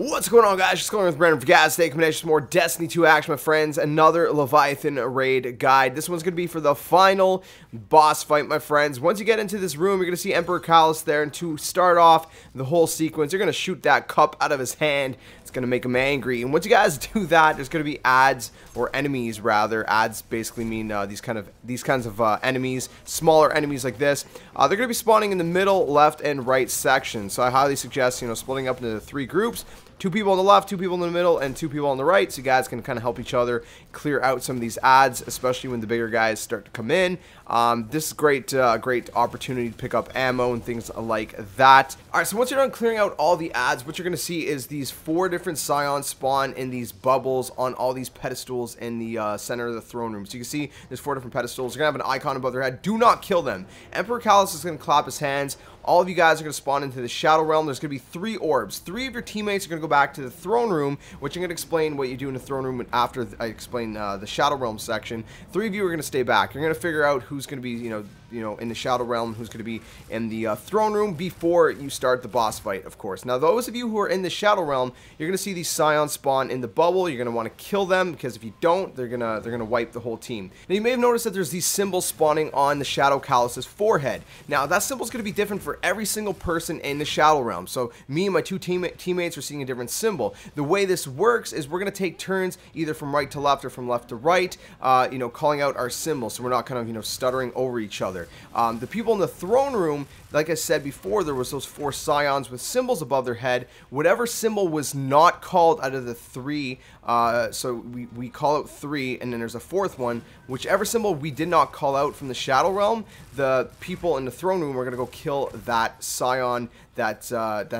What's going on, guys? Just going with Brandon for Gas. Today, coming at you some more Destiny 2 action, my friends. Another Leviathan raid guide. This one's going to be for the final boss fight, my friends. Once you get into this room, you're going to see Emperor Calus there. And to start off the whole sequence, you're going to shoot that cup out of his hand. It's going to make him angry. And once you guys do that, there's going to be adds, or enemies rather. Adds basically mean these kinds of enemies, smaller enemies like this. They're going to be spawning in the middle, left, and right section. So I highly suggest, splitting up into 3 groups. 2 people on the left, 2 people in the middle, and 2 people on the right, so you guys can kind of help each other clear out some of these adds, especially when the bigger guys start to come in. This is great opportunity to pick up ammo and things like that. Alright, so once you're done clearing out all the adds, what you're going to see is these 4 different scions spawn in these bubbles on all these pedestals in the center of the throne room. So you can see there's 4 different pedestals. You're going to have an icon above their head. Do not kill them. Emperor Calus is going to clap his hands. All of you guys are going to spawn into the Shadow Realm. There's going to be 3 orbs. 3 of your teammates are going to go back to the Throne Room, which I'm going to explain what you do in the Throne Room after I explain the Shadow Realm section. 3 of you are going to stay back. You're going to figure out who's going to be, in the Shadow Realm, who's going to be in the Throne Room before you start the boss fight, of course. Now, those of you who are in the Shadow Realm, you're going to see these scions spawn in the bubble. You're going to want to kill them, because if you don't, they're going to wipe the whole team. Now, you may have noticed that there's these symbols spawning on the Shadow Calus's forehead. Now, that symbol's going to be different for every single person in the Shadow Realm. So me and my 2 teammates are seeing a different symbol. The way this works is we're going to take turns either from right to left or from left to right, calling out our symbols, so we're not kind of stuttering over each other. The people in the Throne Room, like I said before, there was those 4 scions with symbols above their head. Whatever symbol was not called out of the 3, so we call out 3, and then there's a 4th one. Whichever symbol we did not call out from the Shadow Realm, the people in the Throne Room are going to go kill that scion that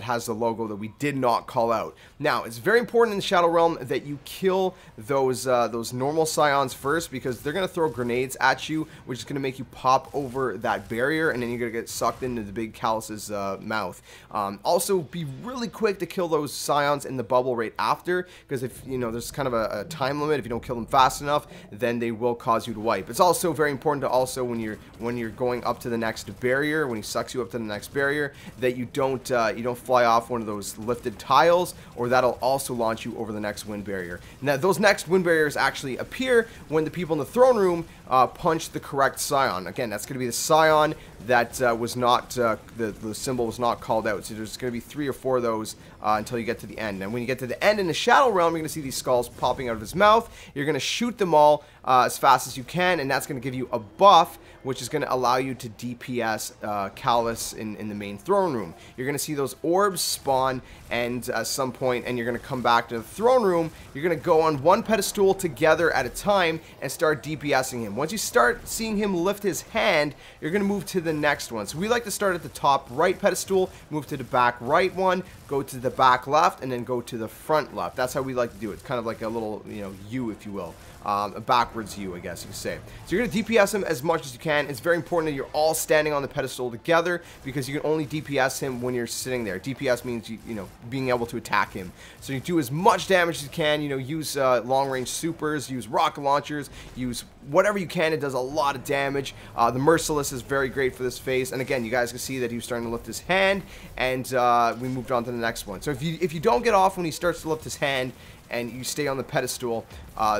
has the logo that we did not call out. Now, it's very important in the Shadow Realm that you kill those normal scions first, because they're going to throw grenades at you, which is going to make you pop over that barrier, and then you're going to get sucked into the big Calus's mouth. Also, be really quick to kill those scions in the bubble right after, because if there's kind of a time limit. If you don't kill them fast enough, then they will cause you to wipe. It's also very important to when you're going up to the next barrier, when he sucks you up to the next barrier, that you don't fly off one of those lifted tiles, or that'll also launch you over the next wind barrier. Now, those next wind barriers actually appear when the people in the Throne Room punch the correct scion. Again, that's going to be the scion that was not the symbol was not called out. So there's going to be 3 or 4 of those until you get to the end. And when you get to the end in the Shadow Realm, you're going to see these skulls popping out of his mouth. You're going to shoot them all as fast as you can, and that's going to give you a buff, which is going to allow you to DPS Calus in the main Throne Room. You're going to see those orbs spawn, and at some point, and you're going to come back to the Throne Room. You're going to go on one pedestal together at a time and start DPSing him. Once you start seeing him lift his hand, you're going to move to the next one. So we like to start at the top right pedestal, move to the back right one, go to the back left, and then go to the front left. That's how we like to do it. It's kind of like a little, U, if you will. A backwards U, I guess you could say. So you're going to DPS him as much as you can. It's very important that you're all standing on the pedestal together, because you can only DPS him when you're sitting there. DPS means, being able to attack him. So you do as much damage as you can, use long-range supers, use rocket launchers, use whatever you can. It does a lot of damage. The Merciless is very great for this phase. And again, you guys can see that he was starting to lift his hand, and we moved on to the next one. So if you don't get off when he starts to lift his hand, and you stay on the pedestal,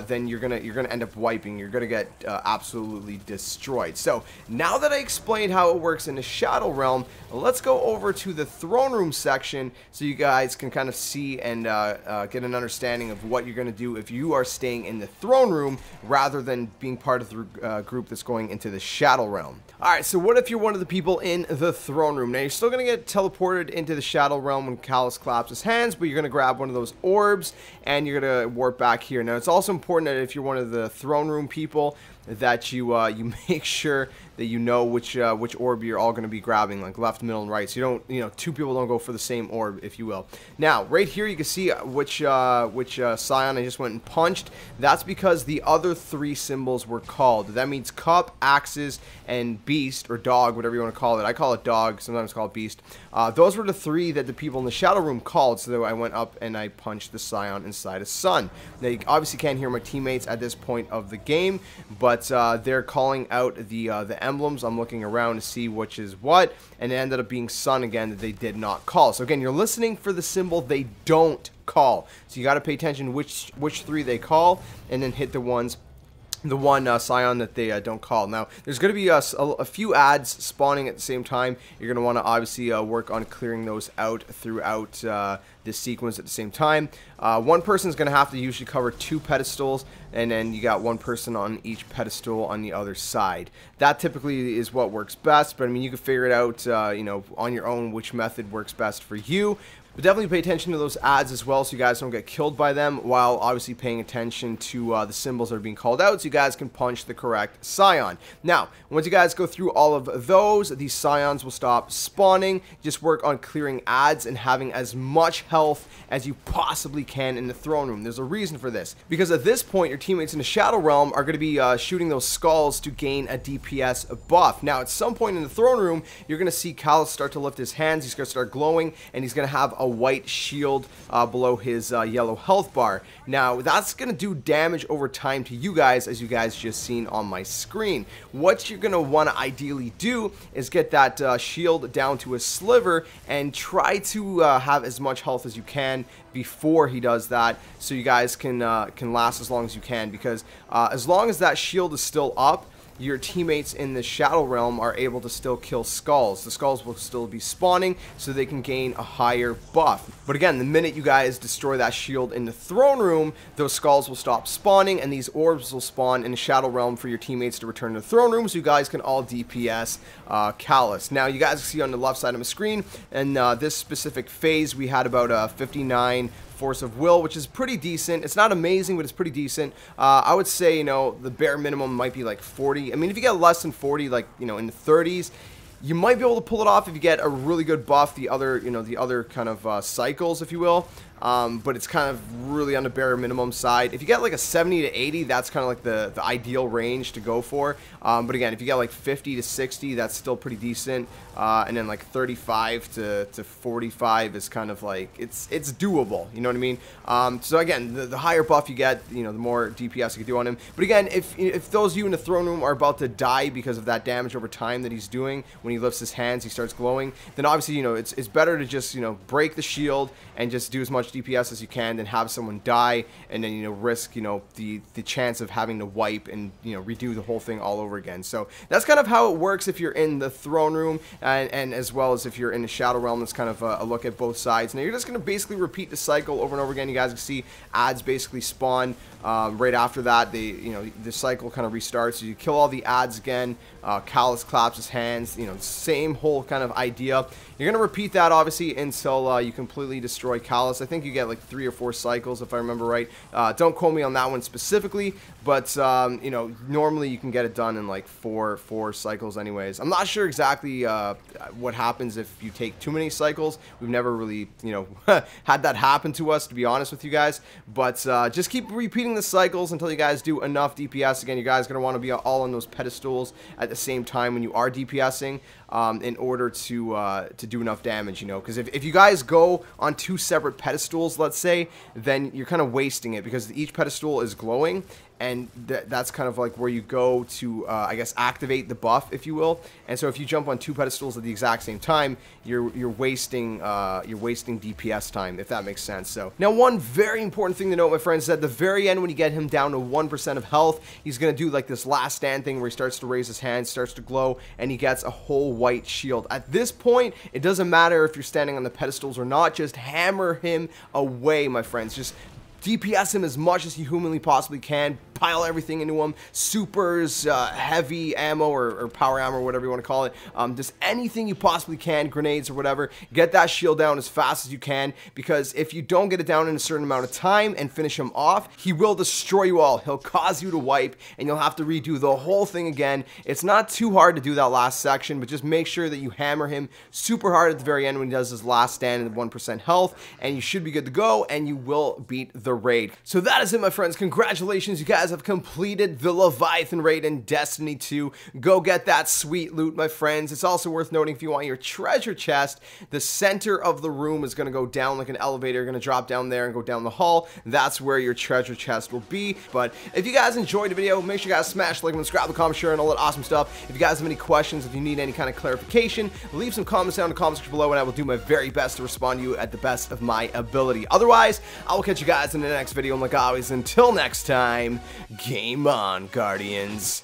then you're gonna end up wiping. You're gonna get absolutely destroyed. So now that I explained how it works in the Shadow Realm, let's go over to the Throne Room section, so you guys can kind of see and get an understanding of what you're gonna do if you are staying in the Throne Room rather than being part of the group that's going into the Shadow Realm. Alright, so what if you're one of the people in the Throne Room? Now, you're still gonna get teleported into the Shadow Realm when Calus claps his hands, but you're gonna grab one of those orbs, and you're going to warp back here. Now, it's also important that if you're one of the Throne Room people, that you make sure that you know which orb you're all going to be grabbing, like left, middle, and right. So you don't, 2 people don't go for the same orb, if you will. Now, right here, you can see which scion I just went and punched. That's because the other 3 symbols were called. That means cup, axes, and beast, or dog, whatever you want to call it. I call it dog, sometimes call it beast. Those were the 3 that the people in the Shadow Room called, so I went up and I punched the scion instead. side of Sun. Now, you obviously can't hear my teammates at this point of the game, but they're calling out the emblems. I'm looking around to see which is what, and it ended up being Sun again that they did not call. So again, you're listening for the symbol they don't call. So you got to pay attention which 3 they call, and then hit the one Scion that they don't call. Now, there's going to be a few ads spawning at the same time. You're going to want to obviously work on clearing those out throughout this sequence at the same time. One person is going to have to usually cover 2 pedestals, and then you got 1 person on each pedestal on the other side. That typically is what works best, but I mean, you can figure it out, you know, on your own which method works best for you. But definitely pay attention to those ads as well, so you guys don't get killed by them, while obviously paying attention to the symbols that are being called out, so you guys can punch the correct Scion. Now, once you guys go through all of those, these Scions will stop spawning. Just work on clearing ads and having as much health as you possibly can in the throne room. There's a reason for this, because at this point, your teammates in the Shadow Realm are going to be shooting those skulls to gain a DPS buff. Now, at some point in the throne room, you're going to see Calus start to lift his hands. He's going to start glowing, and he's going to have a white shield below his yellow health bar. Now, that's going to do damage over time to you guys, as you guys just seen on my screen. What you're going to want to ideally do is get that shield down to a sliver and try to have as much health as you can before he does that, so you guys can last as long as you can, because as long as that shield is still up, your teammates in the Shadow Realm are able to still kill skulls. The skulls will still be spawning, so they can gain a higher buff. But again, the minute you guys destroy that shield in the throne room, those skulls will stop spawning, and these orbs will spawn in the Shadow Realm for your teammates to return to the throne room, so you guys can all DPS Calus. Now, you guys can see on the left side of my screen, in this specific phase, we had about 59 force of will, which is pretty decent. It's not amazing, but it's pretty decent. I would say, you know, the bare minimum might be like 40. I mean, if you get less than 40, like, you know, in the 30s, you might be able to pull it off if you get a really good buff, the other, you know, the other kind of cycles, if you will. But it's kind of really on the bare minimum side. If you get like a 70 to 80, that's kind of like the ideal range to go for. But again, if you get like 50 to 60, that's still pretty decent. And then like 35 to 45 is kind of like, it's doable, you know what I mean? So again, the higher buff you get, you know, the more DPS you can do on him. But again, if those of you in the throne room are about to die because of that damage over time that he's doing, when he lifts his hands, he starts glowing, then obviously, you know, it's better to just, you know, break the shield and just do as much DPS as you can, then have someone die, and then, you know, risk, you know, the chance of having to wipe and, you know, redo the whole thing all over again. So that's kind of how it works if you're in the throne room, and as well as if you're in the Shadow Realm. That's kind of a look at both sides. Now, you're just going to basically repeat the cycle over and over again. You guys can see ads basically spawn right after that. You know, the cycle kind of restarts. So you kill all the ads again. Calus claps his hands. You know, same whole kind of idea. You're going to repeat that, obviously, until you completely destroy Calus. I think you get like 3 or 4 cycles, if I remember right. Don't quote me on that one specifically, but, you know, normally you can get it done in like 4 cycles anyways. I'm not sure exactly what happens if you take too many cycles. We've never really, you know, had that happen to us, to be honest with you guys. But just keep repeating the cycles until you guys do enough DPS. Again, you guys are going to want to be all on those pedestals at the same time when you are DPSing, in order to do enough damage, you know, because if you guys go on 2 separate pedestals, let's say, then you're kind of wasting it, because each pedestal is glowing, and that's kind of like where you go to, I guess, activate the buff, if you will. And so if you jump on 2 pedestals at the exact same time, you're wasting DPS time, if that makes sense. So now, one very important thing to note, my friends, is at the very end, when you get him down to 1% of health, he's gonna do like this last stand thing where he starts to raise his hand, starts to glow, and he gets a whole white shield. At this point, it doesn't matter if you're standing on the pedestals or not. Just hammer him away, my friends. Just DPS him as much as you humanly possibly can. Pile everything into him. Supers, heavy ammo, or power ammo, or whatever you want to call it. Just anything you possibly can, grenades or whatever. Get that shield down as fast as you can, because if you don't get it down in a certain amount of time and finish him off, he will destroy you all. He'll cause you to wipe, and you'll have to redo the whole thing again. It's not too hard to do that last section, but just make sure that you hammer him super hard at the very end when he does his last stand at 1% health, and you should be good to go, and you will beat the raid. So that is it, my friends. Congratulations, you guys have completed the Leviathan raid in Destiny 2. Go get that sweet loot, my friends. It's also worth noting, if you want your treasure chest, the center of the room is going to go down like an elevator. You're going to drop down there and go down the hall. That's where your treasure chest will be. But if you guys enjoyed the video, make sure you guys smash the like button, subscribe, the comment, share, and all that awesome stuff. If you guys have any questions, if you need any kind of clarification, leave some comments down in the comment section below, and I will do my very best to respond to you at the best of my ability. Otherwise, I will catch you guys in the next video, and like always, until next time, game on, Guardians.